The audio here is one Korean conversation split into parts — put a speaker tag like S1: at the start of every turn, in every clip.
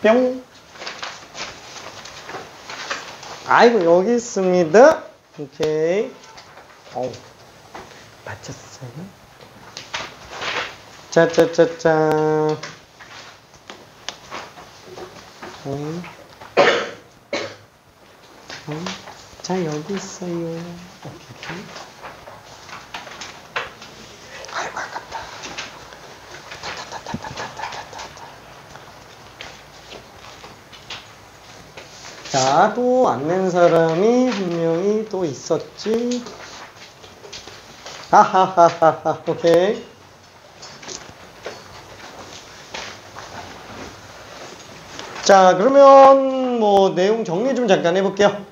S1: 뿅. 아이고, 여기 있습니다. 오케이. 어우, 맞췄어요. 짜짜짜짜. 자, 여기 있어요. 오케이. 아이고, 아깝다. 자, 또 안 낸 사람이 한 명이 또 있었지. 하하하하하. 오케이. 자, 그러면 뭐 내용 정리 좀 잠깐 해볼게요.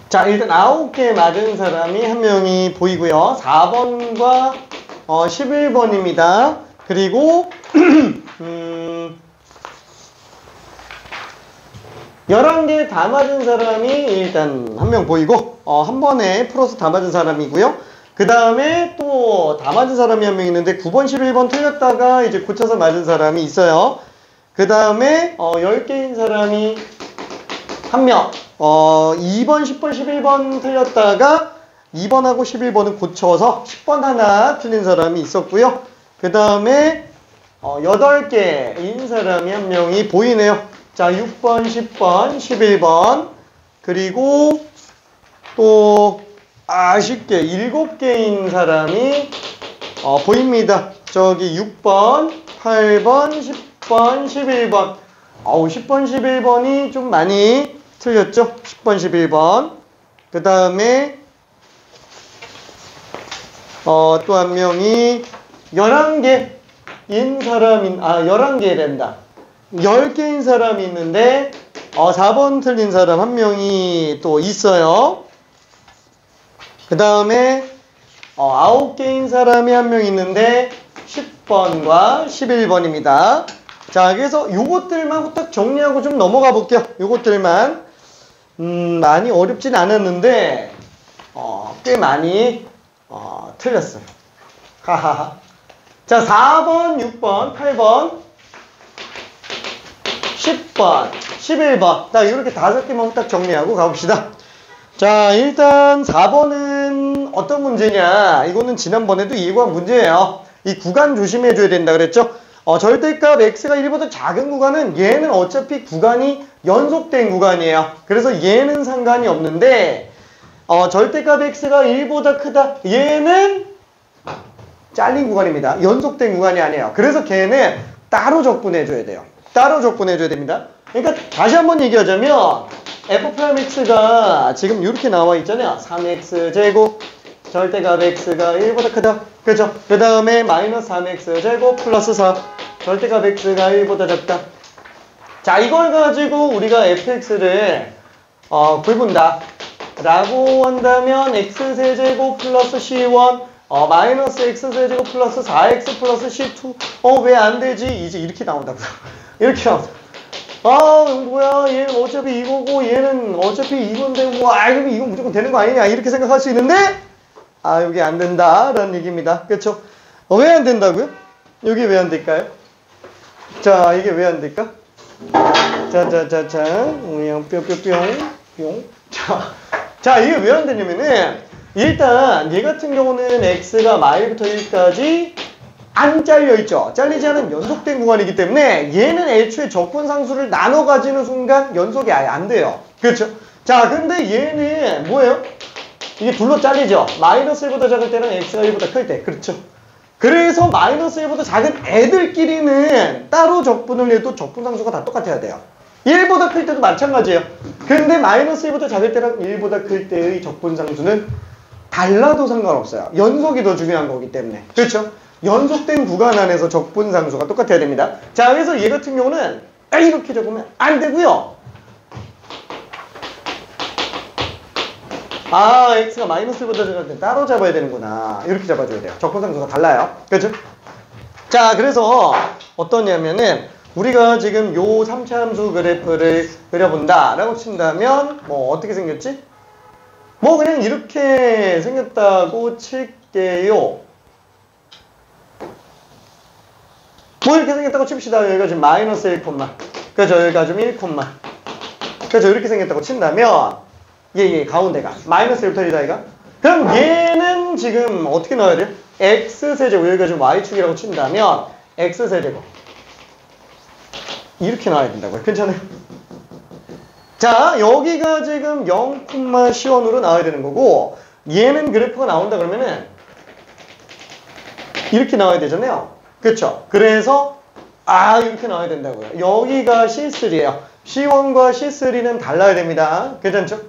S1: 자, 일단 9개 맞은 사람이 한 명이 보이고요. 4번과 11번입니다. 그리고 11개 다 맞은 사람이 일단 한 명 보이고 한 번에 플러스 다 맞은 사람이고요. 그 다음에 또 다 맞은 사람이 한 명 있는데 9번, 11번 틀렸다가 이제 고쳐서 맞은 사람이 있어요. 그 다음에 10개인 사람이 한 명. 2번, 10번, 11번 틀렸다가 2번하고 11번은 고쳐서 10번 하나 틀린 사람이 있었고요. 그 다음에 8개인 사람이 한 명이 보이네요. 자, 6번, 10번, 11번 그리고 또 아쉽게 7개인 사람이 보입니다. 저기 6번, 8번, 10번, 11번 10번, 11번이 좀 많이 틀렸죠? 10번, 11번 그 다음에 또 한 명이 11개인 사람이 11개 된다. 10개인 사람이 있는데 4번 틀린 사람 한 명이 또 있어요. 그 다음에 9개인 사람이 한 명 있는데 10번과 11번입니다. 자, 그래서 요것들만 후딱 정리하고 좀 넘어가 볼게요. 요것들만 많이 어렵진 않았는데 꽤 많이 틀렸어요. 하하하. 자, 4번, 6번, 8번 10번, 11번. 딱 이렇게 5개만 후딱 정리하고 가봅시다. 자, 일단 4번은 어떤 문제냐. 이거는 지난번에도 예고한 문제예요. 이 구간 조심해줘야 된다 그랬죠. 절대값 x가 1보다 작은 구간은 얘는 어차피 구간이 연속된 구간이에요. 그래서 얘는 상관이 없는데 절대값 x가 1보다 크다. 얘는 잘린 구간입니다. 연속된 구간이 아니에요. 그래서 걔는 따로 적분해줘야 돼요. 따로 적분해줘야 됩니다. 그러니까 다시 한번 얘기하자면 f'x가 지금 이렇게 나와 있잖아요. 3x제곱 절대값 x가 1보다 크다. 그렇죠? 그 다음에 마이너스 3x제곱 플러스 4 절대값 x가 1보다 작다. 자, 이걸 가지고 우리가 fx를 굴분다 라고 한다면 x세제곱 플러스 c1 마이너스 x세제곱 플러스 4x 플러스 c2 왜 안 되지? 이제 이렇게 나온다고요. 이렇게 나온다. 뭐야, 얘는 어차피 이거고 얘는 어차피 이건데 와, 이거 무조건 되는 거 아니냐 이렇게 생각할 수 있는데 여기 안 된다 라는 얘기입니다. 그렇죠? 왜 안 된다고요? 여기 왜 안 될까요? 자, 이게 왜 안 될까? 그냥 뿅뿅뿅 자, 이게 왜 안 되냐면은 일단 얘 같은 경우는 x가 마일부터 1까지 안 잘려있죠. 잘리지 않은 연속된 구간이기 때문에 얘는 애초에 적분상수를 나눠 가지는 순간 연속이 아예 안 돼요. 그렇죠? 자, 근데 얘는 뭐예요? 이게 둘로 잘리죠. 마이너스 1보다 작을 때는 x가 1보다 클 때. 그렇죠? 그래서 마이너스 1보다 작은 애들끼리는 따로 적분을 해도 적분상수가 다 똑같아야 돼요. 1보다 클 때도 마찬가지예요. 근데 마이너스 1보다 작을 때랑 1보다 클 때의 적분상수는 달라도 상관없어요. 연속이 더 중요한 거기 때문에. 그렇죠? 연속된 구간 안에서 적분상수가 똑같아야 됩니다. 자, 그래서 얘 같은 경우는 이렇게 적으면 안 되고요. x가 마이너스 1보다 작을 때 따로 잡아야 되는구나. 이렇게 잡아줘야 돼요. 적분상수가 달라요. 그렇죠? 자, 그래서 어떠냐면은 우리가 지금 요 3차 함수 그래프를 그려본다 라고 친다면 어떻게 생겼지? 뭐 그냥 이렇게 생겼다고 칠게요. 뭐 이렇게 생겼다고 칩시다. 여기가 지금 마이너스 1, 그죠? 여기가 좀 1, 그죠? 이렇게 생겼다고 친다면 가운데가 마이너스 1부터이다 이가. 그럼 얘는 지금 어떻게 넣어야 돼요? x세제곱, 여기가 지금 y축이라고 친다면 x세제곱 이렇게 나와야 된다고요. 괜찮아요? 자, 여기가 지금 0,10원으로 나와야 되는 거고, 얘는 그래프가 나온다 그러면은 이렇게 나와야 되잖아요. 그쵸? 그래서 이렇게 나와야 된다고요. 여기가 C3예요. C1과 C3는 달라야 됩니다. 괜찮죠?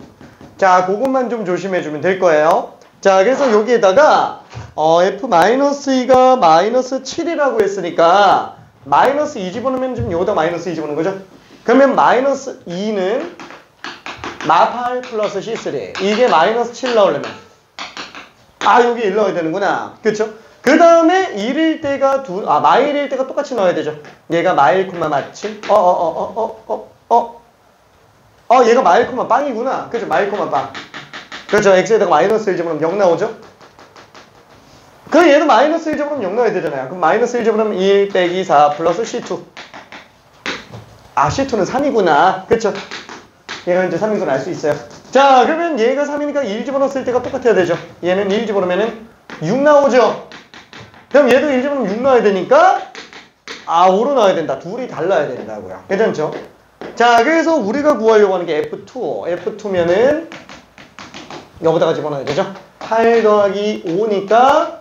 S1: 자, 그것만 좀 조심해주면 될 거예요. 자, 그래서 여기에다가 F-2가 마이너스 7이라고 했으니까 마이너스 2 집어넣으면 지금 여기다 마이너스 2 집어넣는 거죠? 그러면 마이너스 2는 마8 플러스 C3. 이게 마이너스 7 나오려면 여기 1 넣어야 되는구나. 그쵸? 그 다음에 1일 때가 마1일 때가 똑같이 넣어야 되죠. 얘가 마1, 마7. 얘가 마1, 빵이구나. 그죠? 마1, 빵. 그렇죠? x에다가 마이너스 1 집어넣으면 0 나오죠? 그럼 얘도 마이너스 1 집어넣으면 0 나와야 되잖아요. 그럼 마이너스 1 집어넣으면 1 빼기 4 플러스 C2. C2는 3이구나. 그쵸? 얘가 이제 3인 걸 알 수 있어요. 자, 그러면 얘가 3이니까 1 집어넣었을 때가 똑같아야 되죠. 얘는 1 집어넣으면 6 나오죠? 그럼 얘도 1 집어넣으면 6 나와야 되니까 5로 나와야 된다. 둘이 달라야 된다고요. 괜찮죠? 자, 그래서 우리가 구하려고 하는 게 F2면은 여기다가 집어넣어야 되죠? 8 더하기 5니까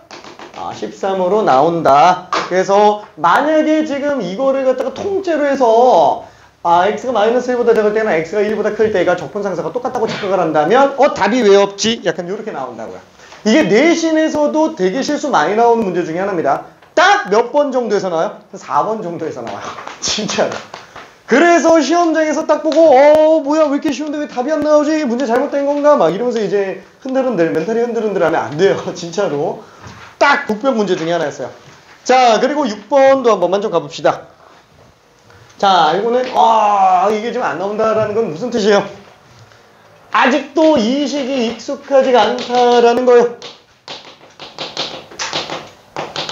S1: 13으로 나온다. 그래서 만약에 지금 이거를 갖다가 통째로 해서 x가 마이너스 1보다 작을 때나 x가 1보다 클 때가 적분상수가 똑같다고 착각을 한다면 답이 왜 없지? 약간 이렇게 나온다고요. 이게 내신에서도 되게 실수 많이 나오는 문제 중에 하나입니다. 딱 몇 번 정도에서 나와요? 4번 정도에서 나와요. 진짜로. 그래서 시험장에서 딱 보고 뭐야 왜 이렇게 쉬운데 왜 답이 안 나오지? 문제 잘못된 건가? 막 이러면서 이제 멘탈이 흔들흔들 하면 안 돼요. 진짜로. 딱 독변 문제 중에 하나였어요. 자, 그리고 6번도 한 번만 좀 가봅시다. 자, 이거는 이게 지금 안 나온다라는 건 무슨 뜻이에요? 아직도 이 식이 익숙하지가 않다라는 거예요.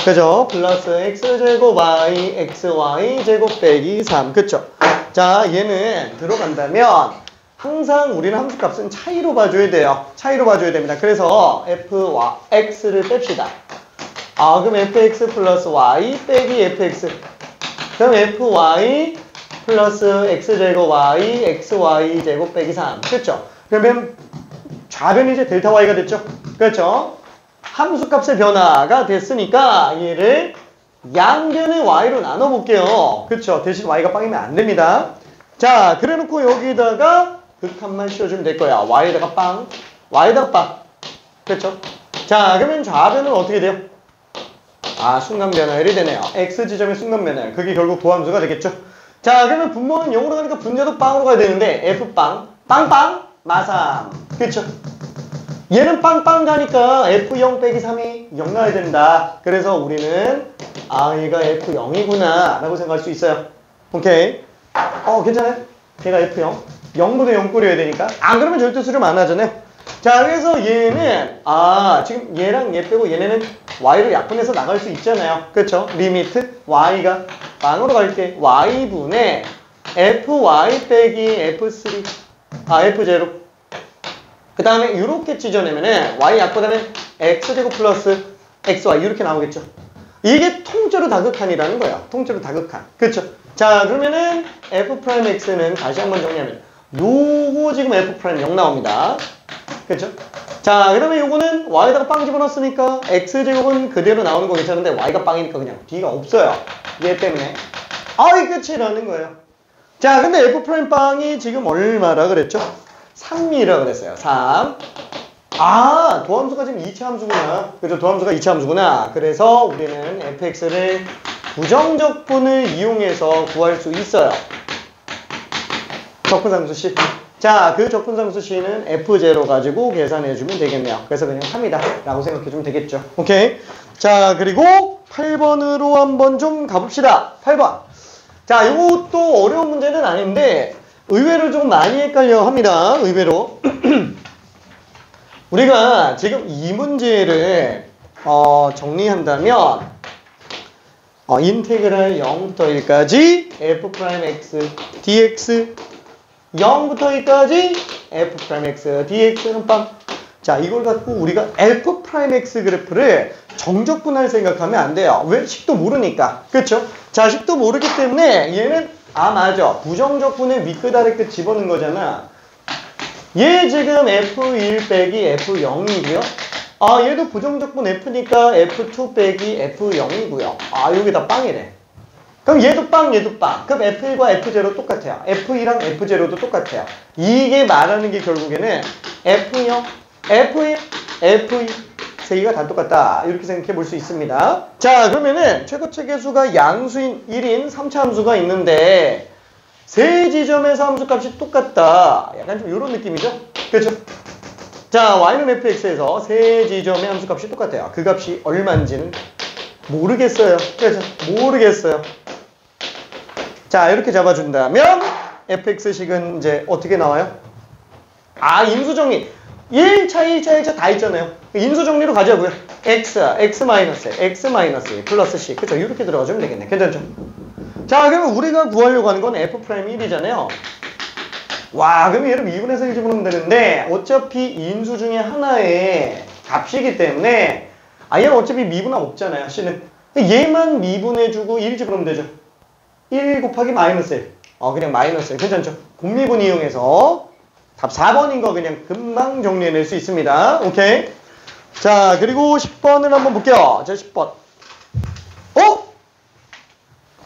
S1: 그죠? 플러스 x제곱 y, xy제곱 빼기 3. 그쵸? 자, 얘는 들어간다면 항상 우리는 함수값은 차이로 봐줘야 돼요. 차이로 봐줘야 됩니다. 그래서 x를 뺍시다. 그럼 fx 플러스 y 빼기 fx. 그럼 fy 플러스 x제곱 y, xy제곱 빼기 3. 그렇죠? 그러면 좌변이 이제 델타 y가 됐죠? 그렇죠? 함수값의 변화가 됐으니까 얘를 양변의 y로 나눠볼게요. 그렇죠? 대신 y가 빵이면 안 됩니다. 자, 그래놓고 여기다가 극한만 씌워주면 될 거야. y에다가 빵, y에다가 빵. 그렇죠? 자, 그러면 좌변은 어떻게 돼요? 순간 변화율이 되네요. x지점의 순간 변화율. 그게 결국 도함수가 되겠죠? 자, 그러면 분모는 0으로 가니까 분자도 빵으로 가야 되는데 f빵, 빵빵, 마삼. 그렇죠? 얘는 빵빵 가니까 f0 빼기 3이 0 나와야 된다. 그래서 우리는 얘가 f0이구나 라고 생각할 수 있어요. 오케이? 괜찮아요? 얘가 f0. 0보다 0 꼴이어야 되니까. 안 그러면 절대수렴 안 하잖아요. 자, 그래서 얘는 지금 얘랑 얘 빼고 얘네는 y를 약분해서 나갈 수 있잖아요. 그렇죠? 리미트 y가 빵으로 갈게. y분의 fy 빼기 f3 f0. 그 다음에 이렇게 찢어내면은 y 약분하면 x제곱 플러스 xy 이렇게 나오겠죠. 이게 통째로 다극한이라는 거야. 통째로 다극한. 그렇죠? 자, 그러면은 f'x는 다시 한번 정리하면 요거 지금 f' 0 나옵니다. 그렇죠? 자, 그러면 요거는 y에다가 빵 집어넣었으니까 x제곱은 그대로 나오는 거 괜찮은데 y가 빵이니까 그냥 뒤가 없어요. 얘 때문에. 이게 끝이라는 거예요. 자, 근데 f' 빵이 지금 얼마라 그랬죠? 3이라 그랬어요. 3. 도함수가 지금 2차 함수구나. 그죠? 도함수가 2차 함수구나. 그래서 우리는 fx를 부정적분을 이용해서 구할 수 있어요. 적분상수 C. 자, 그 적분상수 C는 F0 가지고 계산해주면 되겠네요. 그래서 그냥 3이다 라고 생각해주면 되겠죠. 오케이. 자, 그리고 8번으로 한번 좀 가봅시다. 8번. 자, 이것도 어려운 문제는 아닌데 의외로 좀 많이 헷갈려 합니다. 의외로. 우리가 지금 이 문제를 정리한다면 인테그랄 0부터 1까지 f'x dx 0부터 1까지 f'x dx는 빵. 자, 이걸 갖고 우리가 f'x 그래프를 정적분할 생각하면 안 돼요. 왜? 식도 모르니까. 그렇죠? 자, 식도 모르기 때문에 얘는 맞아. 부정적분의 윗끝 아래끝 집어넣은 거잖아. 얘 지금 f1 빼기 f0이고요. 얘도 부정적분 f니까 f2 빼기 f0이고요. 여기다 빵이래. 그럼 얘도 빵, 얘도 빵. 그럼 f1과 f0 똑같아요. f2랑 f0도 똑같아요. 이게 말하는 게 결국에는 f0, f1, f2 세 개가 다 똑같다. 이렇게 생각해 볼 수 있습니다. 자, 그러면은 최고체 계수가 양수인 1인 3차 함수가 있는데 세 지점에서 함수값이 똑같다. 약간 좀 이런 느낌이죠? 그렇죠? 자, y는 fx에서 세 지점의 함수값이 똑같아요. 그 값이 얼마인지는 모르겠어요. 그렇죠? 모르겠어요. 자, 이렇게 잡아준다면 fx식은 이제 어떻게 나와요? 인수정리. 1차, 2차, 1차 다 있잖아요. 인수정리로 가자고요. x 마이너스 플러스 c. 그쵸? 이렇게 들어가주면 되겠네. 괜찮죠? 자, 그러면 우리가 구하려고 하는 건 f'1이잖아요. 와, 그럼 얘를 미분해서 1 집어넣으면 되는데 어차피 인수 중에 하나의 값이기 때문에 얘는 어차피 미분 없잖아요. c는. 얘만 미분해주고 1 집어넣으면 되죠. 1 곱하기 마이너스 1. 그냥 마이너스 1. 괜찮죠? 곱미분 이용해서 답 4번인 거 그냥 금방 정리해낼 수 있습니다. 오케이. 자, 그리고 10번을 한번 볼게요. 자, 10번.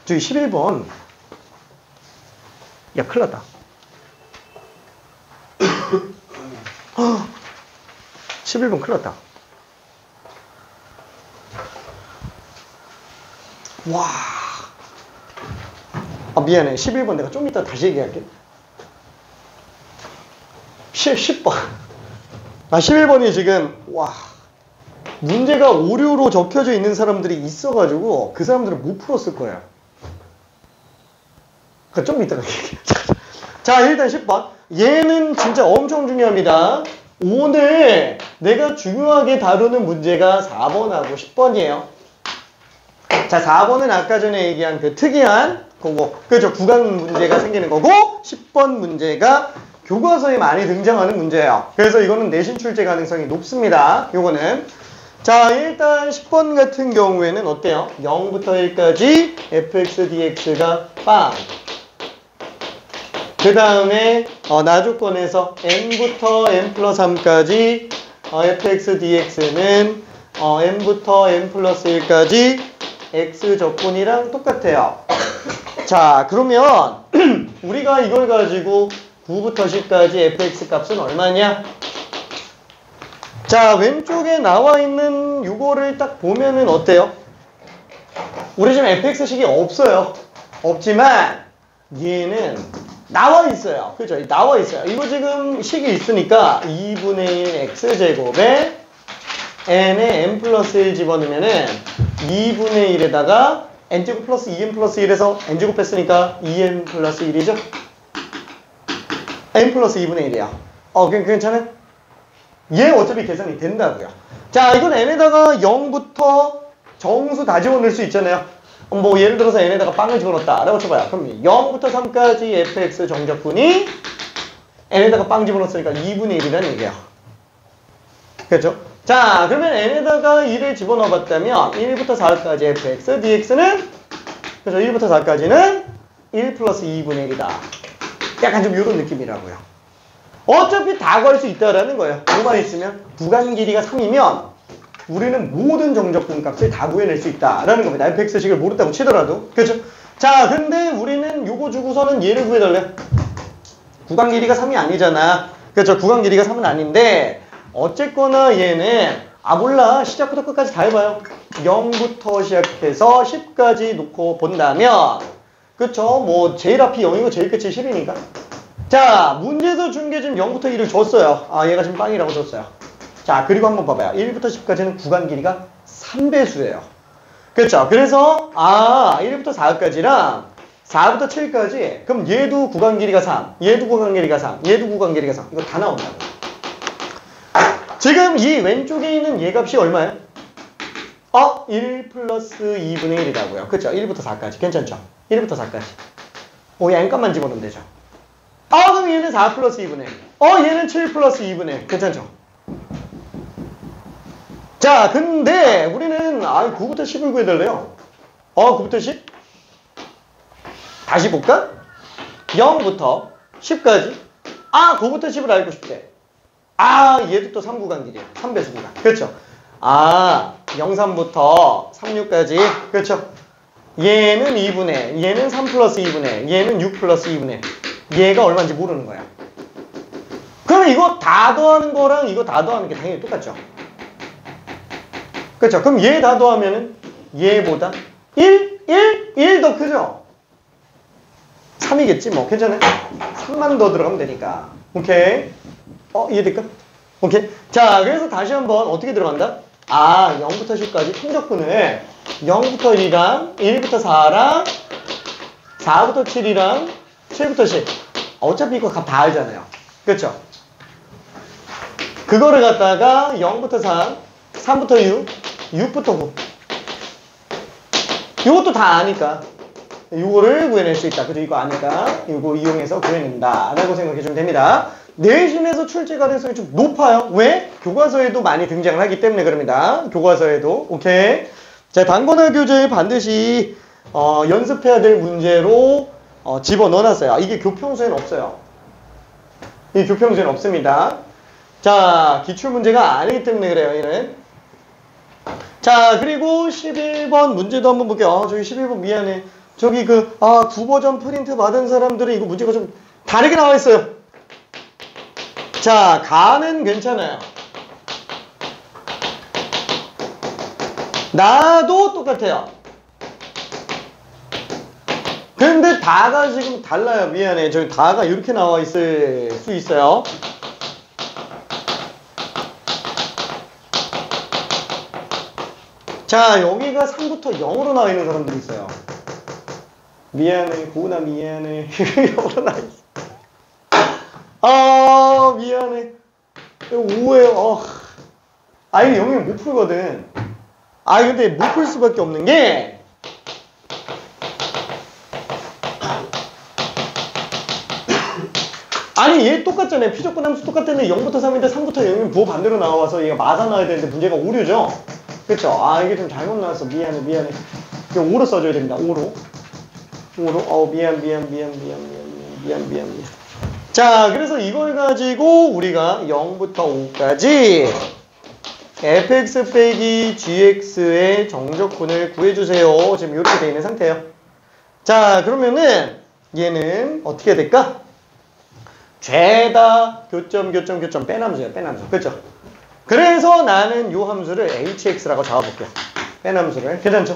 S1: 저기 11번. 야, 큰일 났다. 11번 큰일 났다. 와. 미안해. 11번 내가 좀 이따 다시 얘기할게. 10번. 11번이 지금, 문제가 오류로 적혀져 있는 사람들이 있어가지고 그 사람들은 못 풀었을 거예요. 그러니까 좀 이따가 얘기해. 자, 일단 10번. 얘는 진짜 엄청 중요합니다. 오늘 내가 중요하게 다루는 문제가 4번하고 10번이에요. 자, 4번은 아까 전에 얘기한 그 특이한 거고, 그렇죠? 구간 문제가 생기는 거고, 10번 문제가 교과서에 많이 등장하는 문제예요. 그래서 이거는 내신 출제 가능성이 높습니다. 요거는. 자, 일단 10번 같은 경우에는 어때요? 0부터 1까지 fx dx가 빵. 그 다음에 나조건에서 n부터 n 플러스 3까지 fx dx는 n부터 n 플러스 1까지 x 적분이랑 똑같아요. 자, 그러면 우리가 이걸 가지고 9부터 10까지 fx 값은 얼마냐? 자, 왼쪽에 나와 있는 요거를 딱 보면은 어때요? 우리 지금 fx식이 없어요. 없지만 얘는 나와 있어요. 그죠? 나와 있어요. 이거 지금 식이 있으니까 2분의 1 x제곱에 n에 n 플러스 1 집어넣으면은 2분의 1에다가 n제곱 플러스 2n 플러스 1에서 n제곱 했으니까 2n 플러스 1이죠? n 플러스 2분의 1이야. 괜찮아요? 얘 어차피 계산이 된다고요. 자, 이건 n에다가 0부터 정수 다 집어넣을 수 있잖아요. 뭐 예를 들어서 n에다가 빵을 집어넣었다 라고 쳐봐요. 그럼 0부터 3까지 fx 정적분이 n에다가 빵 집어넣었으니까 2분의 1이라는 얘기야. 그렇죠? 자, 그러면 n에다가 1을 집어넣어봤다면 1부터 4까지 fx dx는 그래서 1부터 4까지는 1 플러스 2분의 1이다. 약간 좀 이런 느낌이라고요. 어차피 다 구할 수 있다라는 거예요. 뭐만 있으면 구간 길이가 3이면 우리는 모든 정적분 값을 다 구해낼 수 있다라는 겁니다. fx식을 모른다고 치더라도. 그렇죠? 자, 근데 우리는 요거 주고서는 얘를 구해달래. 구간 길이가 3이 아니잖아. 그렇죠? 구간 길이가 3은 아닌데 어쨌거나 얘는 몰라. 시작부터 끝까지 다 해봐요. 0부터 시작해서 10까지 놓고 본다면 그쵸? 뭐 제일 앞이 0이고 제일 끝이 10이니까. 자, 문제에서 준 게 지금 0부터 1을 줬어요. 얘가 지금 빵이라고 줬어요. 자, 그리고 한번 봐봐요. 1부터 10까지는 구간 길이가 3배수예요. 그렇죠? 그래서 1부터 4까지랑 4부터 7까지 그럼 얘도 구간 길이가 3, 얘도 구간 길이가 3, 얘도 구간 길이가 3. 이거 다 나온다고. 지금 이 왼쪽에 있는 얘 값이 얼마야? 1 플러스 2분의 1이라고요. 그쵸? 1부터 4까지. 괜찮죠? 1부터 4까지. 이 n값만 집어넣으면 되죠. 그럼 얘는 4 플러스 2분의 1. 얘는 7 플러스 2분의 1. 괜찮죠? 자, 근데 우리는 9부터 10을 구해달래요. 9부터 10? 다시 볼까? 0부터 10까지. 9부터 10을 알고 싶대. 얘도 또 3구간 길이야. 3배수 구간. 그렇죠? 03부터 36까지. 그렇죠? 얘는 2분의, 얘는 3 플러스 2분의, 얘는 6 플러스 2분의. 얘가 얼마인지 모르는 거야. 그러면 이거 다 더하는 거랑 이거 다 더하는 게 당연히 똑같죠? 그렇죠? 그럼 얘 다 더하면은 얘보다 1 더 크죠? 3이겠지 뭐. 괜찮아요? 3만 더 들어가면 되니까. 오케이. 이해될까? 오케이. 자, 그래서 다시 한번 어떻게 들어간다? 0부터 10까지 평적분을 0부터 1이랑 1부터 4랑 4부터 7이랑 7부터 10. 어차피 이거 값 다 알잖아요. 그렇죠? 그거를 갖다가 0부터 3, 3부터 6, 6부터 9. 이것도 다 아니까. 이거를 구해낼 수 있다. 그죠? 이거 아니까 이거 이용해서 구해낸다. 라고 생각해주면 됩니다. 내신에서 출제 가능성이 좀 높아요. 왜? 교과서에도 많이 등장을 하기 때문에 그럽니다. 교과서에도. 오케이. 자, 단권화 교재에 반드시 연습해야 될 문제로 집어넣어놨어요. 이게 교평서에는 없어요. 이 교평서에는 없습니다. 자, 기출문제가 아니기 때문에 그래요. 얘는. 자, 그리고 11번 문제도 한번 볼게요. 저기 11번 미안해. 저기 9버전 프린트 받은 사람들은 이거 문제가 좀 다르게 나와 있어요. 자, 가는 괜찮아요. 나도 똑같아요. 근데 다가 지금 달라요. 미안해. 저기 다가 이렇게 나와 있을 수 있어요. 자, 여기가 3부터 0으로 나와 있는 사람들이 있어요. 미안해. 고은아 미안해. 0으로 나와 있어. 미안해. 5예요. 이거 영역 못 풀거든. 근데 못 풀 수밖에 없는 게 얘 똑같잖아요. 피적분 함수 똑같은데 0부터 3인데 3부터 0이면 부호 반대로 나와서 얘가 맞아 나와야 되는데 문제가 오류죠. 그쵸? 이게 좀 잘못 나왔어. 미안해. 이거 5로 써줘야 됩니다. 5로. 미안. 자, 그래서 이걸 가지고 우리가 0부터 5까지 fx 빼기 gx의 정적분을 구해주세요. 지금 이렇게 되어 있는 상태예요. 자, 그러면은 얘는 어떻게 해야 될까? 죄다 교점 빼남수예요. 빼남수. 그렇죠? 그래서 나는 요 함수를 hx라고 잡아볼게요. 빼남수를. 괜찮죠?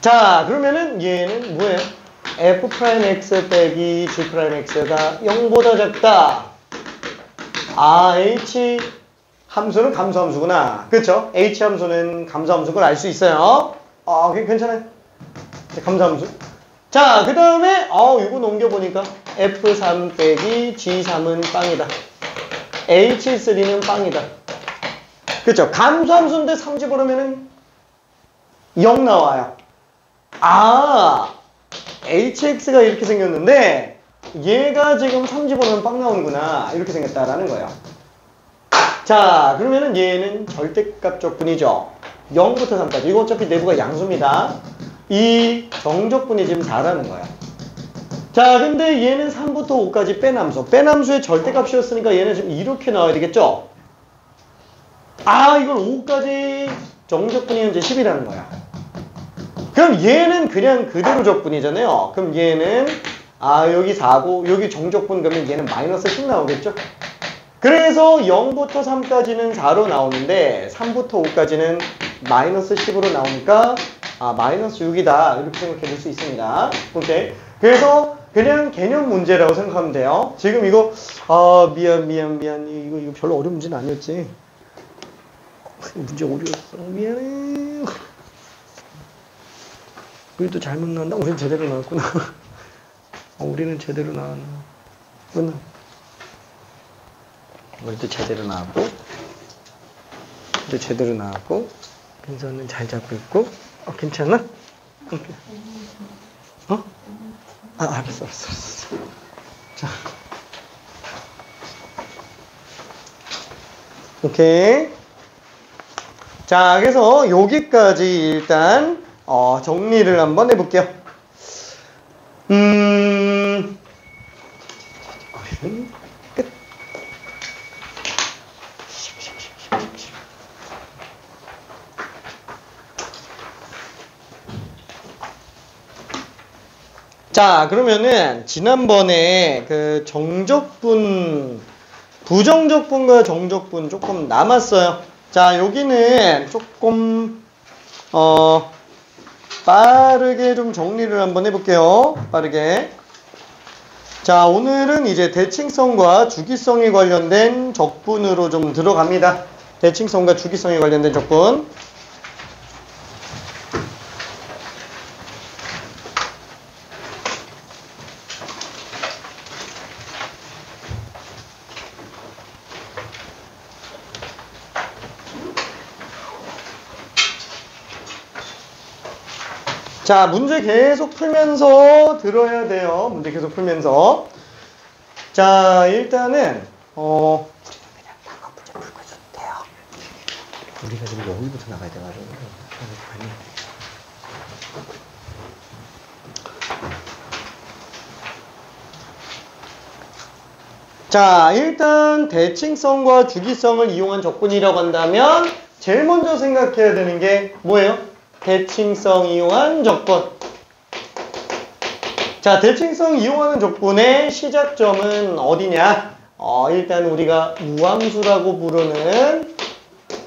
S1: 자, 그러면은 얘는 뭐예요? f'x 빼기 g'x가 0보다 작다. h 함수는 감소함수구나. 그쵸? h 함수는 감소함수인 걸 알 수 있어요. 괜찮아요. 감소함수. 자, 그 다음에 이거 넘겨보니까 f3 빼기 g3은 빵이다. h3는 빵이다. 그쵸? 감소함수인데 3 집어넣으면은 0 나와요. hx가 이렇게 생겼는데 얘가 지금 3 집어넣으면 빵 나오는구나. 이렇게 생겼다라는 거예요. 자, 그러면은 얘는 절대값 적분이죠. 0부터 3까지. 이거 어차피 내부가 양수입니다. 이 정적분이 지금 4라는 거야. 자, 근데 얘는 3부터 5까지 빼남수. 빼남수의 절대값이었으니까 얘는 지금 이렇게 나와야 되겠죠? 이걸 5까지 정적분이 현재 10이라는 거야. 그럼 얘는 그냥 그대로 적분이잖아요. 그럼 얘는 여기 4고 여기 정적분 그러면 얘는 마이너스 10 나오겠죠? 그래서 0부터 3까지는 4로 나오는데 3부터 5까지는 마이너스 10으로 나오니까 마이너스 6이다. 이렇게 생각해 볼 수 있습니다. 오케이. 그래서 그냥 개념 문제라고 생각하면 돼요. 지금 이거 미안. 이거 별로 어려운 문제는 아니었지. 문제 어려웠어. 미안해. 우리도 잘못 나왔나? 우리는 제대로 나왔구나. 우리는 제대로 나왔나? 우리도 제대로 나왔고 이제 제대로 나왔고, 민서는 잘 잡고 있고, 괜찮아? 알았어. 자. 오케이. 자, 그래서 여기까지 일단, 정리를 한번 해볼게요. 끝. 자, 그러면은 지난번에 그 정적분, 부정적분과 정적분 조금 남았어요. 자, 여기는 조금 빠르게 좀 정리를 한번 해볼게요. 빠르게. 자, 오늘은 이제 대칭성과 주기성에 관련된 적분으로 좀 들어갑니다. 대칭성과 주기성에 관련된 적분. 자, 문제 계속 풀면서 들어야 돼요. 문제 계속 풀면서. 자, 일단은 우리는 그냥 나가 문제 풀고 있어도 돼요. 우리가 지금 여기부터 나가야 돼가지고. 자, 일단 대칭성과 주기성을 이용한 적분이라고 한다면 제일 먼저 생각해야 되는 게 뭐예요? 대칭성 이용한 적분. 자, 대칭성 이용하는 적분의 시작점은 어디냐? 일단 우리가 우함수라고 부르는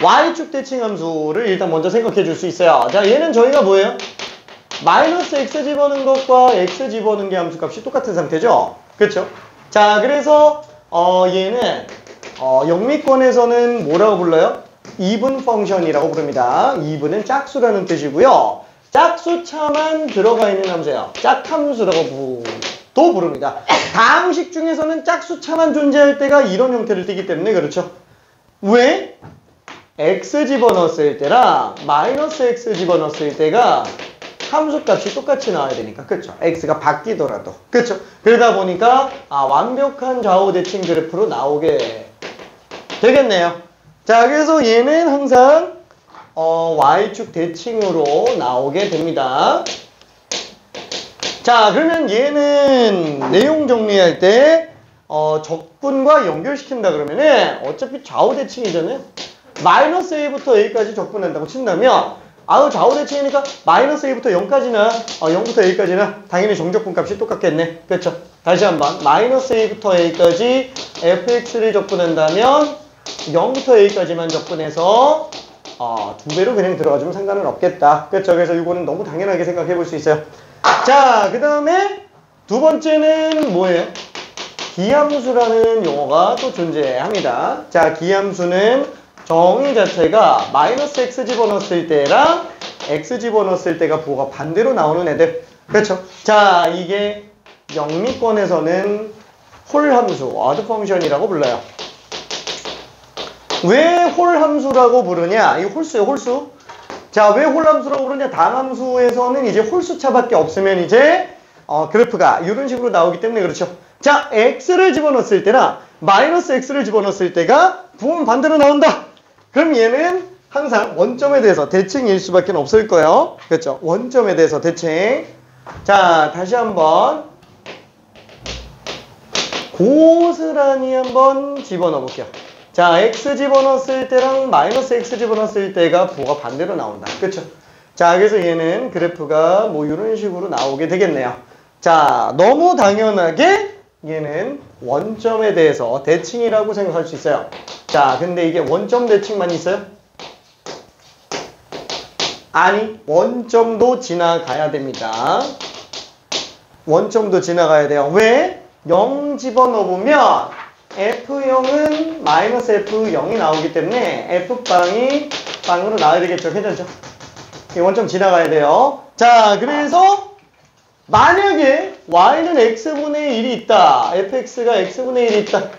S1: Y축 대칭함수를 일단 먼저 생각해 줄 수 있어요. 자, 얘는 저희가 뭐예요? 마이너스 X 집어넣은 것과 X 집어넣은 게 함수값이 똑같은 상태죠? 그렇죠? 자, 그래서 얘는 영미권에서는 뭐라고 불러요? 이분 펑션이라고 부릅니다. 이분은 짝수라는 뜻이고요. 짝수차만 들어가 있는 함수예요. 짝함수라고 또 부릅니다. 다항식 중에서는 짝수차만 존재할 때가 이런 형태를 띠기 때문에 그렇죠. 왜? x 집어넣었을 때랑 마이너스 x 집어넣었을 때가 함수값이 똑같이 나와야 되니까. 그렇죠. x가 바뀌더라도. 그렇죠. 그러다 보니까 완벽한 좌우 대칭 그래프로 나오게 되겠네요. 자, 그래서 얘는 항상 Y축 대칭으로 나오게 됩니다. 자, 그러면 얘는 내용 정리할 때 적분과 연결시킨다 그러면은 어차피 좌우 대칭이잖아요. 마이너스 A부터 A까지 적분한다고 친다면 좌우 대칭이니까 마이너스 A부터 0까지나 0부터 A까지나 당연히 정적분 값이 똑같겠네. 그렇죠? 다시 한번 마이너스 A부터 A까지 fx를 적분한다면 0부터 A까지만 적분해서 2배로 그냥 들어가주면 상관은 없겠다. 그렇죠? 그래서 이거는 너무 당연하게 생각해 볼 수 있어요. 자, 그 다음에 두 번째는 뭐예요? 기함수라는 용어가 또 존재합니다. 자, 기함수는 정의 자체가 마이너스 x 집어넣었을 때랑 x 집어넣었을 때가 부호가 반대로 나오는 애들. 그렇죠? 자, 이게 영미권에서는 홀함수, 오드 펑션이라고 불러요. 왜 홀함수라고 부르냐? 이 홀수예요, 홀수. 자, 왜 홀함수라고 부르냐? 단함수에서는 이제 홀수차밖에 없으면 이제 그래프가 이런 식으로 나오기 때문에 그렇죠. 자, x를 집어넣었을 때나 마이너스 x를 집어넣었을 때가 부호는 반대로 나온다. 그럼 얘는 항상 원점에 대해서 대칭일 수밖에 없을 거예요. 그렇죠? 원점에 대해서 대칭. 자, 다시 한번 고스란히 한번 집어넣어 볼게요. 자, x 집어넣었을 때랑 마이너스 x 집어넣었을 때가 부호가 반대로 나온다. 그렇죠? 자, 그래서 얘는 그래프가 뭐 이런 식으로 나오게 되겠네요. 자, 너무 당연하게 얘는 원점에 대해서 대칭이라고 생각할 수 있어요. 자, 근데 이게 원점 대칭만 있어요? 아니, 원점도 지나가야 됩니다. 원점도 지나가야 돼요. 왜? 0 집어넣으면 F0은 마이너스 F0이 나오기 때문에 F빵이 빵으로 나와야 되겠죠. 괜찮죠? 이 원점 지나가야 돼요. 자, 그래서 만약에 Y는 X분의 1이 있다. Fx가 X분의 1이 있다.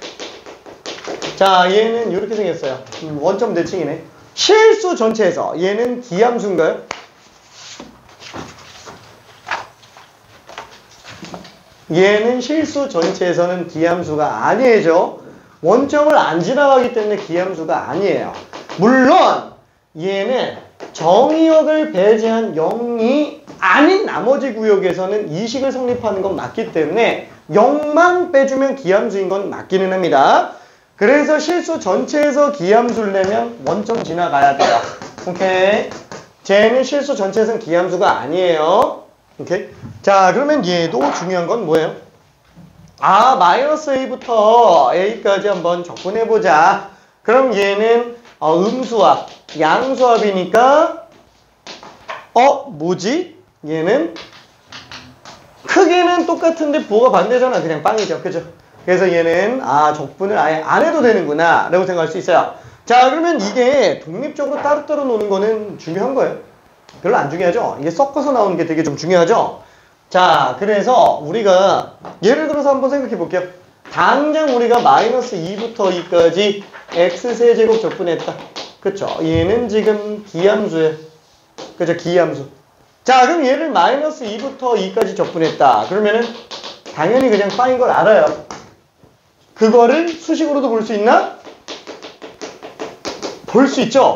S1: 자, 얘는 이렇게 생겼어요. 원점 대칭이네. 실수 전체에서 얘는 기함수인가요? 얘는 실수 전체에서는 기함수가 아니죠. 원점을 안 지나가기 때문에 기함수가 아니에요. 물론 얘는 정의역을 배제한 0이 아닌 나머지 구역에서는 이식을 성립하는 건 맞기 때문에 0만 빼주면 기함수인 건 맞기는 합니다. 그래서 실수 전체에서 기함수를 내면 원점 지나가야 돼요. 오케이. 쟤는 실수 전체에서는 기함수가 아니에요. 오케이. 자, 그러면 얘도 중요한 건 뭐예요? 아, 마이너스 a부터 a까지 한번 적분해보자. 그럼 얘는 음수합, 양수합이니까 뭐지? 얘는 크기는 똑같은데 부호가 반대잖아. 그냥 빵이죠. 그죠? 그래서 얘는 적분을 아예 안 해도 되는구나 라고 생각할 수 있어요. 자, 그러면 이게 독립적으로 따로따로 노는 거는 중요한 거예요? 별로 안 중요하죠? 이게 섞어서 나오는 게 되게 좀 중요하죠? 자, 그래서 우리가 예를 들어서 한번 생각해 볼게요. 당장 우리가 마이너스 2부터 2까지 x세제곱 적분했다. 그쵸? 얘는 지금 기함수예요. 그죠? 기함수. 자, 그럼 얘를 마이너스 2부터 2까지 적분했다. 그러면은 당연히 그냥 빵인 걸 알아요. 그거를 수식으로도 볼 수 있나? 볼 수 있죠?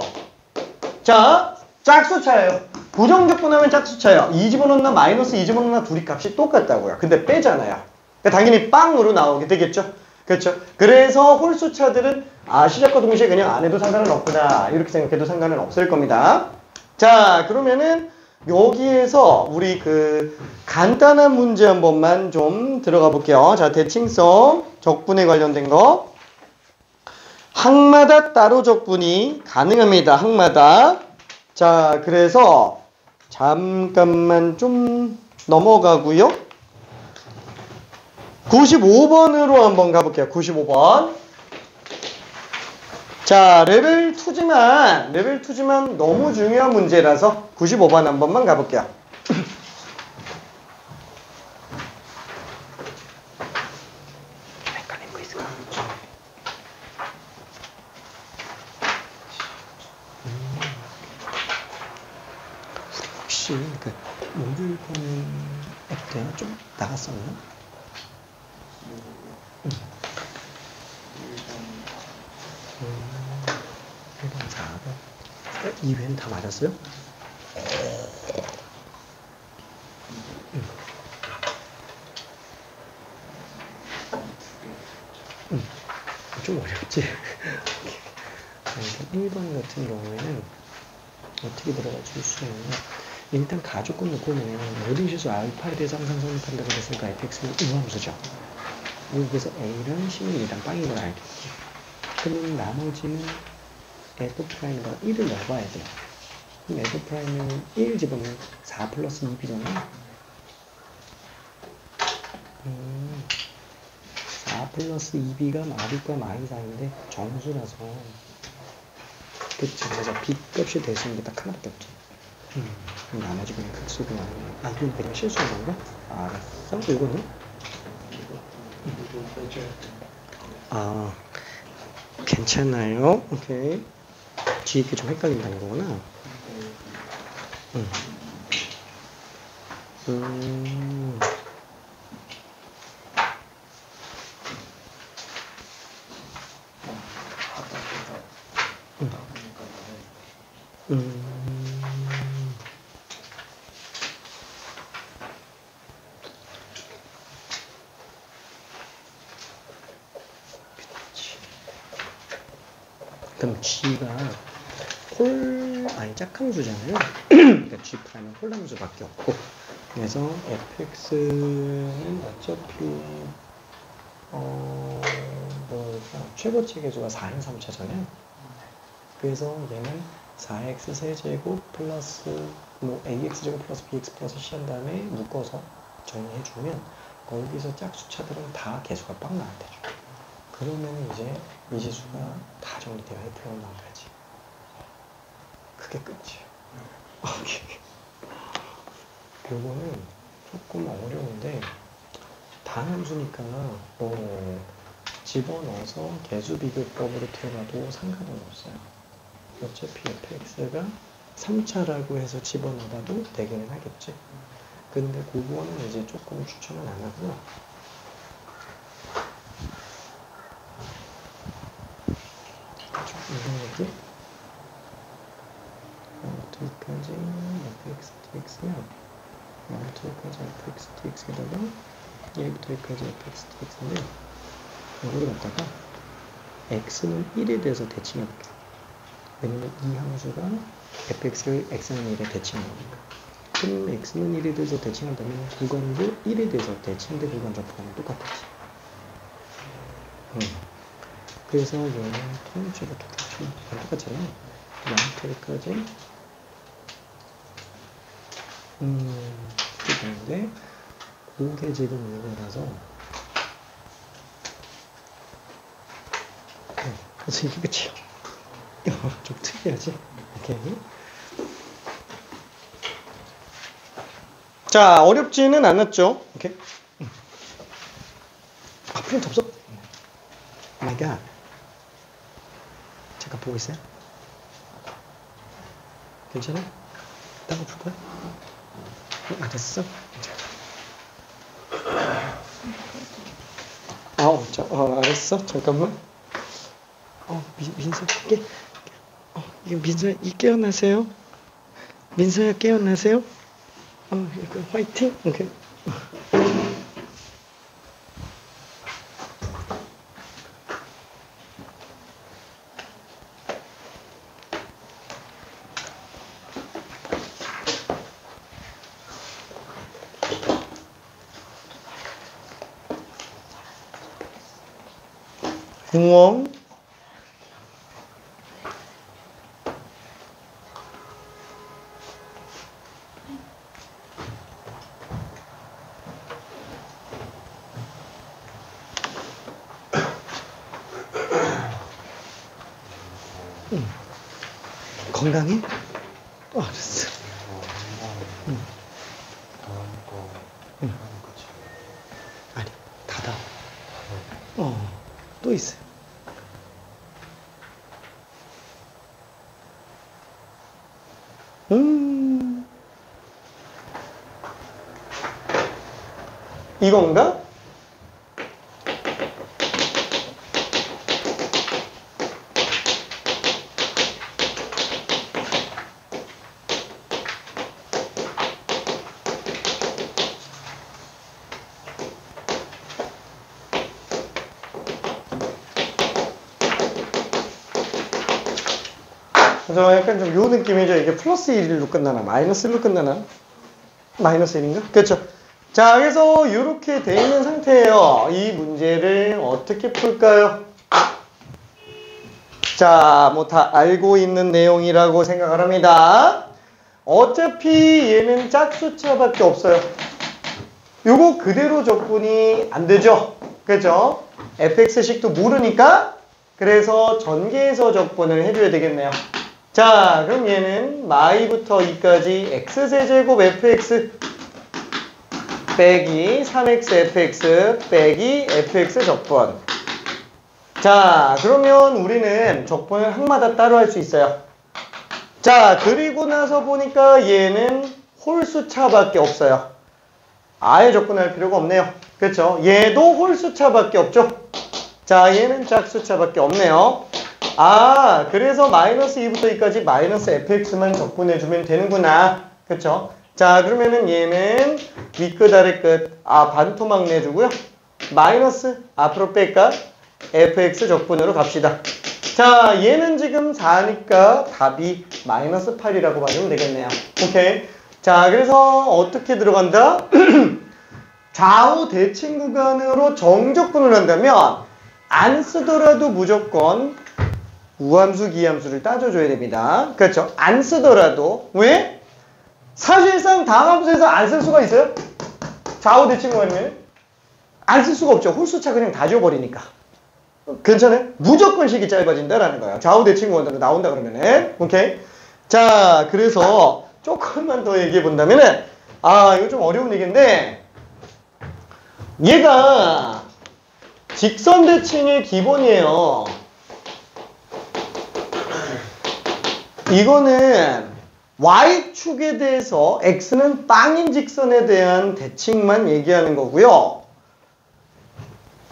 S1: 자, 짝수차예요. 부정적분하면 짝수차예요. 2 집어넣나 마이너스 2 집어넣나 둘이 값이 똑같다고요. 근데 빼잖아요. 그러니까 당연히 빵으로 나오게 되겠죠? 그렇죠? 그래서 홀수차들은 시작과 동시에 그냥 안 해도 상관은 없구나. 이렇게 생각해도 상관은 없을 겁니다. 자, 그러면은 여기에서 우리 간단한 문제 한 번만 좀 들어가 볼게요. 자, 대칭성 적분에 관련된 거. 항마다 따로 적분이 가능합니다. 항마다. 자, 그래서 잠깐만 좀 넘어가고요. 95번으로 한번 가볼게요. 95번. 자, 레벨 2지만 너무 중요한 문제라서 95번 한 번만 가볼게요. 헷갈린 거 있을까? 혹시 모듈 보는 앱 때 좀 나갔었나? 1번 4번 2회는 다 맞았어요? 좀 어렵지? 1번 같은 경우에는 어떻게 들어가 줄 수 있냐면 일단 가족권 놓고 보면 모든 실수 알파에 대해서 항상 성립한다고 했으니까 fx는 우함수죠. 여기서 a랑 11이랑 빵인 걸 알겠지. 그러면 나머지는 f'과 1을 넣어봐야 돼요. 그럼 f'은 1 집으면 4 플러스 2b잖아. 4 플러스 2b가 마비과 마이 사이인데 정수라서 그치. 그래서 b 값이 될 수 있는 게 딱 하나밖에 없지. 그럼 나머지 그냥 극수 그냥 이건 그냥 실수한 건가? 알았어. 이거는? 괜찮아요. 오케이. 뒤에 좀 헷갈린다는 거구나. 그럼 G가 짝함수잖아요. 그러니까 G'은 홀함수밖에 없고. 그래서 fx는 어차피 최고치 계수가 4인 3차잖아요. 그래서 얘는 4x 세제곱 플러스 ax제곱 플러스 bx 플러스 c 한 다음에 묶어서 정리해주면 거기서 짝수차들은 다 개수가 빵 나와야 되죠. 그러면 이제 이 지수가 다 정리되어 F가 나와야지. 그게 끝이에요. 요거는 조금 어려운데 단함수니까 집어넣어서 개수비교법으로 들어가도 상관은 없어요. 어차피 fx가 3차라고 해서 집어넣어봐도 되기는 하겠지. 근데 그거는 이제 조금 추천은 안 하고요. 무슨 얘기? 여기까지 fx dx면 여기까지 fx dx에다가 얘부터 여기까지 fx dx인데 이거를 갖다가 x는 1에 대해서 대칭해볼게요. 왜냐면 이 함수가 fx를 x는 1에 대칭한 거니까. 그럼 x는 1에 대해서 대칭한다면 구간도 1에 대해서 대칭된 구간 접근하면 똑같았지. 그래서 얘는 통째부터 대칭 똑같잖아. 양털까지 이렇게 되는데 그게 지금 이거라서 그래서 이게 끝이야. 좀 특이하지? 오케이. 자, 어렵지는 않았죠? 오케이. 아, 프린트 없어? 마이 갓. 잠깐 보고 있어요? 괜찮아? 따로 풀 거야? 알았어? 알았어? 잠깐만. 민서, 민서야, 깨어나세요? 민서야, 깨어나세요? 이거 화이팅? 오케이. 구멍 건강해? 알았어. 아니, 닫아. 또 있어요. 이건가? 저 약간 좀 요 느낌이죠. 이게 플러스 1로 끝나나 마이너스 1로 끝나나? 마이너스 1인가? 그렇죠. 자, 그래서 이렇게 돼 있는 상태예요. 이 문제를 어떻게 풀까요? 자, 뭐 다 알고 있는 내용이라고 생각을 합니다. 어차피 얘는 짝수차밖에 없어요. 요거 그대로 적분이 안 되죠. 그렇죠? fx식도 모르니까 그래서 전개해서 적분을 해줘야 되겠네요. 자, 그럼 얘는 마이부터 2까지 x세제곱 fx 빼기 3x fx 빼기 fx 적분. 자, 그러면 우리는 적분을 항마다 따로 할 수 있어요. 자, 그리고 나서 보니까 얘는 홀수차밖에 없어요. 아예 적분할 필요가 없네요. 그렇죠? 얘도 홀수차밖에 없죠. 자, 얘는 짝수차밖에 없네요. 아, 그래서 마이너스 2부터 2까지 마이너스 fx만 적분해주면 되는구나. 그쵸? 자, 그러면은 얘는 윗끝 아래끝 반토막 내주고요. 마이너스 앞으로 뺄까? fx 적분으로 갑시다. 자, 얘는 지금 4니까 답이 마이너스 8이라고 봐주면 되겠네요. 오케이. 자, 그래서 어떻게 들어간다? 좌우 대칭 구간으로 정적분을 한다면 안 쓰더라도 무조건 우함수, 기함수를 따져줘야 됩니다. 그렇죠? 안 쓰더라도. 왜? 사실상 다함수에서 안 쓸 수가 있어요? 좌우 대칭 구간이면 안 쓸 수가 없죠. 홀수차 그냥 다 지워버리니까. 괜찮아요? 무조건 식이 짧아진다라는 거예요. 좌우 대칭 구간으로 나온다 그러면은. 오케이? 자, 그래서 조금만 더 얘기해 본다면은 이거 좀 어려운 얘기인데 얘가 직선 대칭의 기본이에요. 이거는 y축에 대해서 x는 빵인 직선에 대한 대칭만 얘기하는 거고요.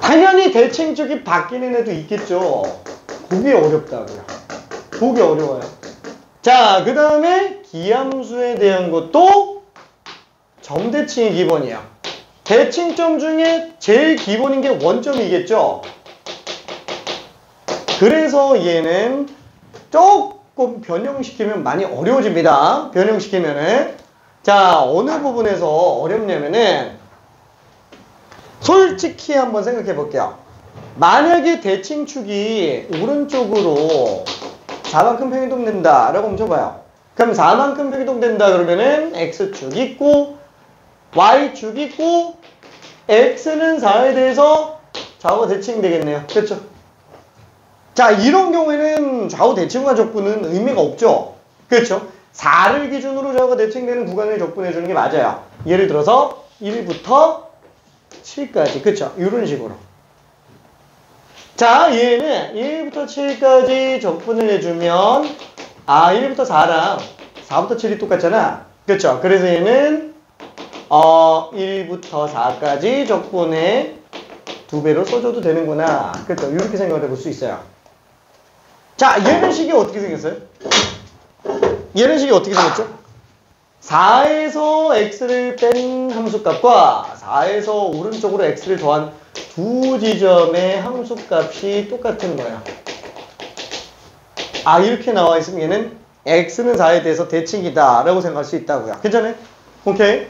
S1: 당연히 대칭축이 바뀌는 애도 있겠죠. 보기 어렵다고요. 보기 어려워요. 자, 그 다음에 기함수에 대한 것도 점대칭이 기본이에요. 대칭점 중에 제일 기본인 게 원점이겠죠. 그래서 얘는 조금 변형시키면 많이 어려워집니다. 변형시키면은. 자, 어느 부분에서 어렵냐면은 솔직히 한번 생각해 볼게요. 만약에 대칭축이 오른쪽으로 4만큼 평이동된다 라고 멈춰봐요. 그럼 4만큼 평이동된다 그러면은 x축 있고 y축 있고 x는 4에 대해서 좌우가 대칭되겠네요. 그렇죠? 자, 이런 경우에는 좌우 대칭과 적분은 의미가 없죠. 그렇죠? 4를 기준으로 좌우가 대칭되는 구간을 적분해 주는 게 맞아요. 예를 들어서 1부터 7까지. 그렇죠? 이런 식으로. 자, 얘는 1부터 7까지 적분을 해주면 1부터 4랑 4부터 7이 똑같잖아. 그렇죠? 그래서 얘는 1부터 4까지 적분에 2배로 써줘도 되는구나. 그렇죠? 이렇게 생각을 해볼 수 있어요. 자, 얘는 식이 어떻게 생겼어요? 얘는 식이 어떻게 생겼죠? 4에서 x를 뺀 함수값과 4에서 오른쪽으로 x를 더한 두 지점의 함수값이 똑같은 거예요. 이렇게 나와 있으면 얘는 x는 4에 대해서 대칭이다 라고 생각할 수 있다고요. 괜찮아요? 오케이.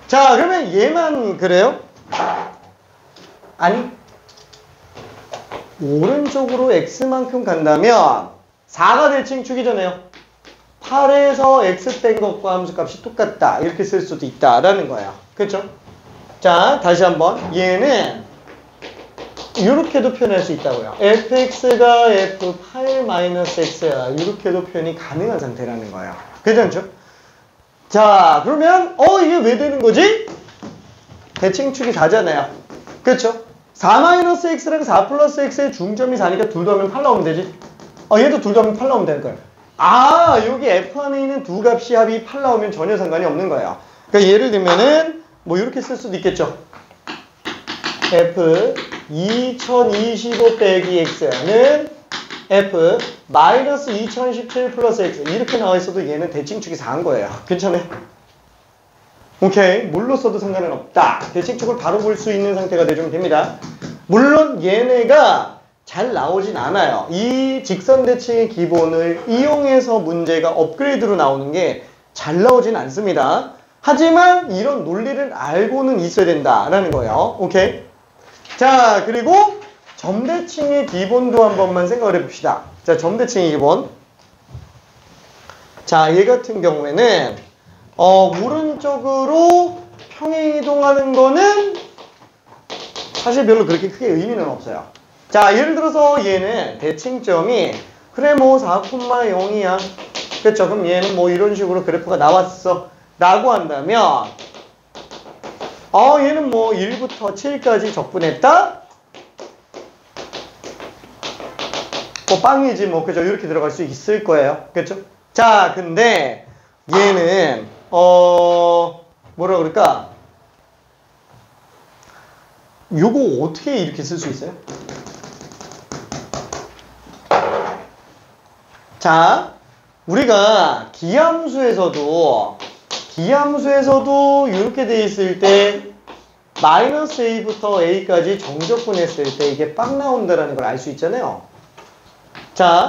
S1: 자, 그러면 얘만 그래요? 아니, 오른쪽으로 x만큼 간다면 4가 대칭축이잖아요. 8에서 x 뺀 것과 함수값이 똑같다 이렇게 쓸 수도 있다라는 거예요. 그렇죠? 자, 다시 한번 얘는 이렇게도 표현할 수 있다고요. fx가 f8-x야 이렇게도 표현이 가능한 상태라는 거예요. 괜찮죠? 자, 그러면 이게 왜 되는 거지? 대칭축이 4잖아요. 그렇죠? 4-x랑 4 플러스 x의 중점이 4니까 둘 더하면 8 나오면 되지. 얘도 둘 더하면 8 나오면 되는 거예요. 여기 f 안에 있는 두 값이 합이 8 나오면 전혀 상관이 없는 거예요. 그러니까 예를 들면은 뭐 이렇게 쓸 수도 있겠죠. f 2025 빼기 x는 f 마이너스 2017 플러스 x 이렇게 나와 있어도 얘는 대칭축이 4인 거예요. 괜찮아요? 오케이. 뭘로 써도 상관은 없다. 대칭축을 바로 볼 수 있는 상태가 되면 됩니다. 물론 얘네가 잘 나오진 않아요. 이 직선 대칭의 기본을 이용해서 문제가 업그레이드로 나오는 게 잘 나오진 않습니다. 하지만 이런 논리를 알고는 있어야 된다라는 거예요. 오케이. 자, 그리고 점대칭의 기본도 한 번만 생각을 해봅시다. 자, 점대칭의 기본. 자, 얘 같은 경우에는 오른쪽으로 평행이동하는 거는 사실 별로 그렇게 크게 의미는 없어요. 자, 예를 들어서 얘는 대칭점이 그래 뭐 4,0이야. 그렇죠? 그럼 얘는 뭐 이런 식으로 그래프가 나왔어 라고 한다면 얘는 뭐 1부터 7까지 적분했다? 뭐 빵이지 뭐. 그죠? 이렇게 들어갈 수 있을 거예요. 그렇죠? 자, 근데 얘는 뭐라 그럴까? 요거 어떻게 이렇게 쓸 수 있어요? 자, 우리가 기함수에서도 이렇게 돼 있을 때 마이너스 a부터 a까지 정적분했을 때 이게 빵 나온다라는 걸 알 수 있잖아요. 자,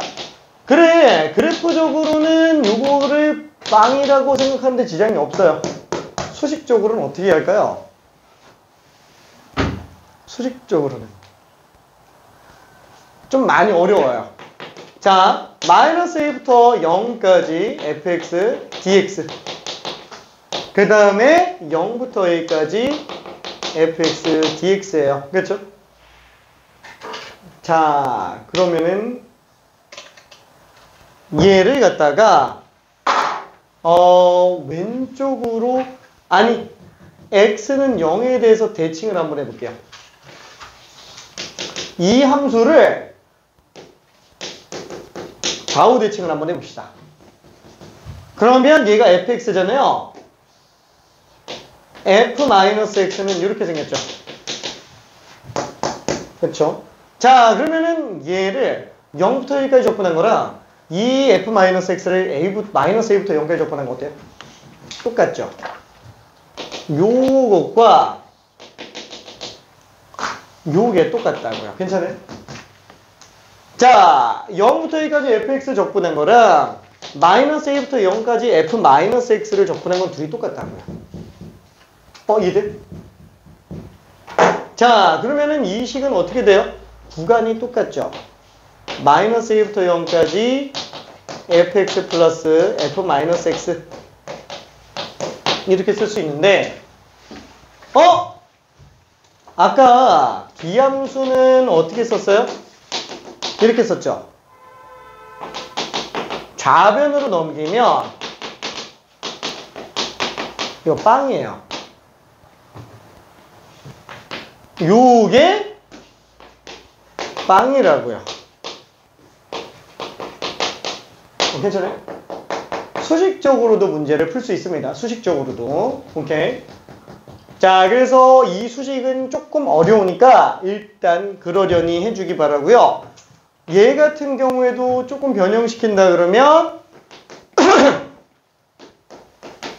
S1: 그래 그래프적으로는 요거를 빵이라고 생각하는데 지장이 없어요. 수식적으로는 어떻게 할까요? 수식적으로는 좀 많이 어려워요. 자, 마이너스 a부터 0까지 fx dx 그 다음에 0부터 a까지 fx dx예요. 그렇죠? 자, 그러면은 얘를 갖다가 왼쪽으로 x는 0에 대해서 대칭을 한번 해볼게요. 이 함수를 좌우 대칭을 한번 해봅시다. 그러면 얘가 fx잖아요. f-x는 이렇게 생겼죠. 그렇죠? 자, 그러면은 얘를 0부터 1까지 적분한 거랑 이 f-x를 -a부터 0까지 적분한 거 어때요? 똑같죠? 요것과 요게 똑같다고요. 괜찮아요? 자, 0부터 1까지 fx 적분한 거랑 -a부터 0까지 f-x를 적분한 건 둘이 똑같다고요. 이해돼? 자, 그러면은 이 식은 어떻게 돼요? 구간이 똑같죠? -a부터 0까지 fx 플러스 f-x 이렇게 쓸 수 있는데 아까 기함수는 어떻게 썼어요? 이렇게 썼죠? 좌변으로 넘기면 이거 빵이에요. 요게 빵이라고요. 괜찮아요? 수식적으로도 문제를 풀 수 있습니다. 수식적으로도. 오케이. 자, 그래서 이 수식은 조금 어려우니까 일단 그러려니 해주기 바라고요. 얘 같은 경우에도 조금 변형시킨다 그러면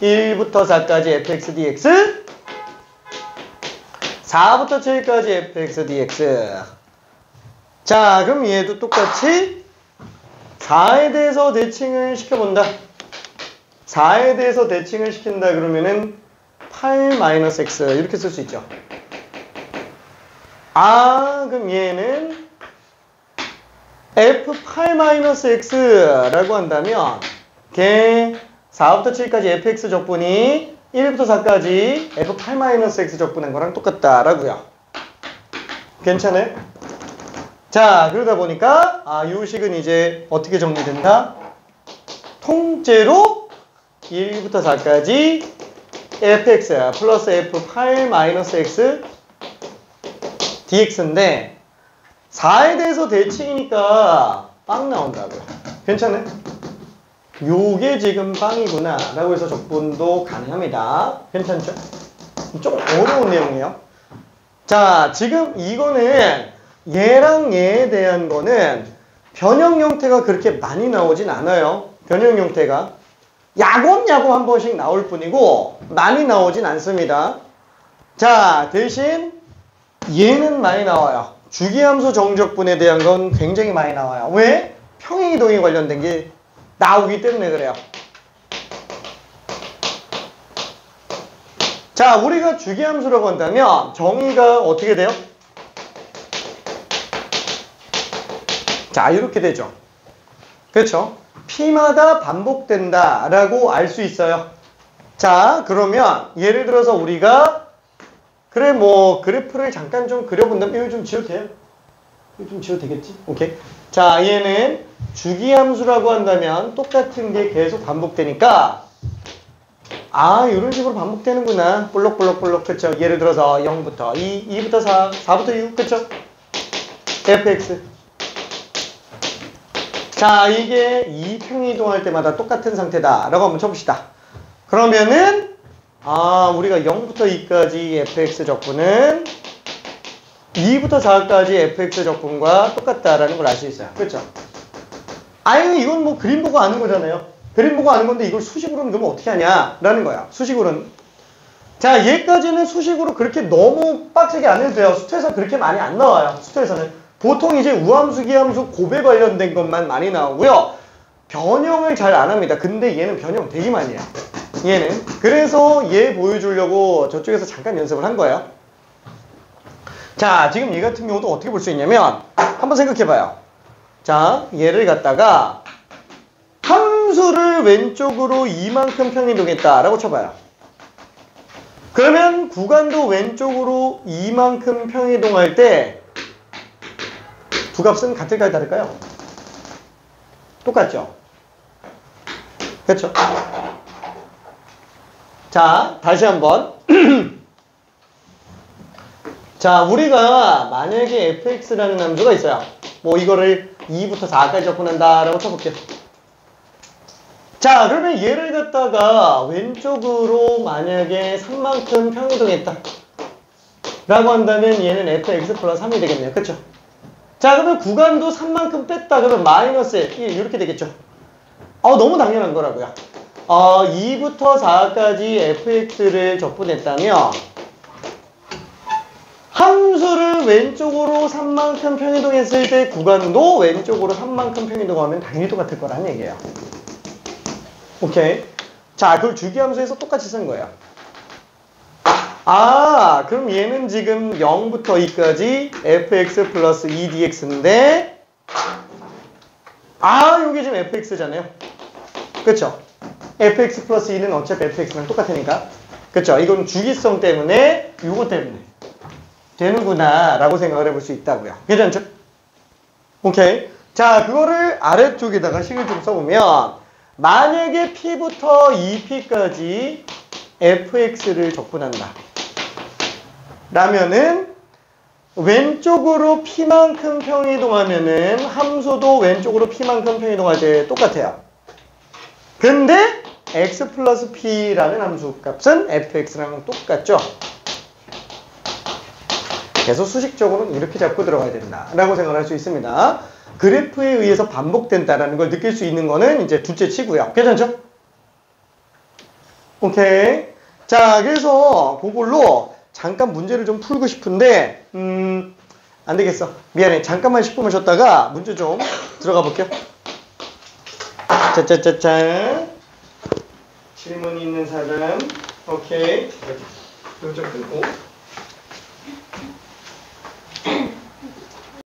S1: 1부터 4까지 fx dx 4부터 7까지 fx dx. 자, 그럼 얘도 똑같이 4에 대해서 대칭을 시켜본다. 4에 대해서 대칭을 시킨다 그러면은 8-x 이렇게 쓸 수 있죠. 그럼 얘는 f8-x라고 한다면 걔 4부터 7까지 fx 적분이 1부터 4까지 f8-x 적분한 거랑 똑같다라고요. 괜찮아요? 자, 그러다 보니까 이 식은 이제 어떻게 정리된다? 통째로 1부터 4까지 fx 플러스 f8-x dx인데 4에 대해서 대칭이니까 빵 나온다고요. 괜찮아요? 요게 지금 빵이구나 라고 해서 적분도 가능합니다. 괜찮죠? 좀 어려운 내용이에요. 자, 지금 이거는 얘랑 얘에 대한 거는 변형 형태가 그렇게 많이 나오진 않아요. 변형 형태가 야곱야곱 한 번씩 나올 뿐이고 많이 나오진 않습니다. 자, 대신 얘는 많이 나와요. 주기함수 정적분에 대한 건 굉장히 많이 나와요. 왜? 평행이동에 관련된 게 나오기 때문에 그래요. 자, 우리가 주기함수라고 한다면 정의가 어떻게 돼요? 자, 이렇게 되죠. 그렇죠? P마다 반복된다 라고 알 수 있어요. 자, 그러면 예를 들어서 우리가 그래 뭐 그래프를 잠깐 좀 그려본다면 이거 좀 지워도 돼요? 이거 좀 지워도 되겠지? 오케이. 자, 얘는 주기함수라고 한다면 똑같은 게 계속 반복되니까 이런 식으로 반복되는구나. 볼록볼록볼록. 그쵸? 예를 들어서 0부터 2, 2부터 4, 4부터 6. 그쵸? fx. 자, 이게 2평이 이동할 때마다 똑같은 상태다 라고 한번 쳐봅시다. 그러면은 우리가 0부터 2까지 fx 적분은 2부터 4까지 fx 적분과 똑같다라는 걸 알 수 있어요. 그렇죠? 이건 뭐 그림 보고 아는 거잖아요. 그림 보고 아는 건데 이걸 수식으로는 그러면 어떻게 하냐라는 거야. 수식으로는. 자, 얘까지는 수식으로 그렇게 너무 빡세게 안 해도 돼요. 수투에서 그렇게 많이 안 나와요. 수투에서는. 보통 이제 우함수, 기함수, 곱에 관련된 것만 많이 나오고요. 변형을 잘 안 합니다. 근데 얘는 변형 되게 많이 해요. 얘는. 그래서 얘 보여주려고 저쪽에서 잠깐 연습을 한 거예요. 자, 지금 얘 같은 경우도 어떻게 볼 수 있냐면 한번 생각해봐요. 자, 얘를 갖다가 함수를 왼쪽으로 이만큼 평이동했다라고 쳐봐요. 그러면 구간도 왼쪽으로 이만큼 평이동할 때 두 값은 같을까요, 다를까요? 똑같죠? 그렇죠? 자, 다시 한번. 자, 우리가 만약에 fx라는 함수가 있어요. 뭐 이거를 2부터 4까지 접근한다 라고 쳐볼게요. 자, 그러면 얘를 갖다가 왼쪽으로 만약에 3만큼 평이동했다 라고 한다면 얘는 fx 플러스 3이 되겠네요. 그쵸? 자, 그러면 구간도 3만큼 뺐다 그러면 마이너스 1 이렇게 되겠죠. 너무 당연한 거라고요. 2부터 4까지 fx를 적분했다면 함수를 왼쪽으로 3만큼 평이동했을 때 구간도 왼쪽으로 3만큼 평이동하면 당연히 똑같을 거라는 얘기예요. 오케이. 자, 그걸 주기함수에서 똑같이 쓴 거예요. 그럼 얘는 지금 0부터 2까지 fx 플러스 2dx인데 요게 지금 fx잖아요. 그쵸? fx 플러스 2는 어차피 fx랑 똑같으니까. 그쵸? 이건 주기성 때문에 요거 때문에 되는구나 라고 생각을 해볼 수 있다고요. 괜찮죠? 오케이. 자, 그거를 아래쪽에다가 식을 좀 써보면 만약에 p부터 2p까지 fx를 적분한다 라면은 왼쪽으로 p만큼 평이동하면은 함수도 왼쪽으로 p만큼 평이동할 때 똑같아요. 근데 x 플러스 p라는 함수 값은 fx랑 똑같죠. 그래서 수식적으로는 이렇게 잡고 들어가야 된다 라고 생각할 수 있습니다. 그래프에 의해서 반복된다라는 걸 느낄 수 있는 거는 이제 둘째 치고요. 괜찮죠? 오케이. 자, 그래서 그걸로 잠깐 문제를 좀 풀고 싶은데 안 되겠어. 미안해. 잠깐만 10분만 쉬었다가 문제 좀 들어가 볼게요. 짜짜짜짜. 질문이 있는 사람. 오케이. 이거 좀 끄고.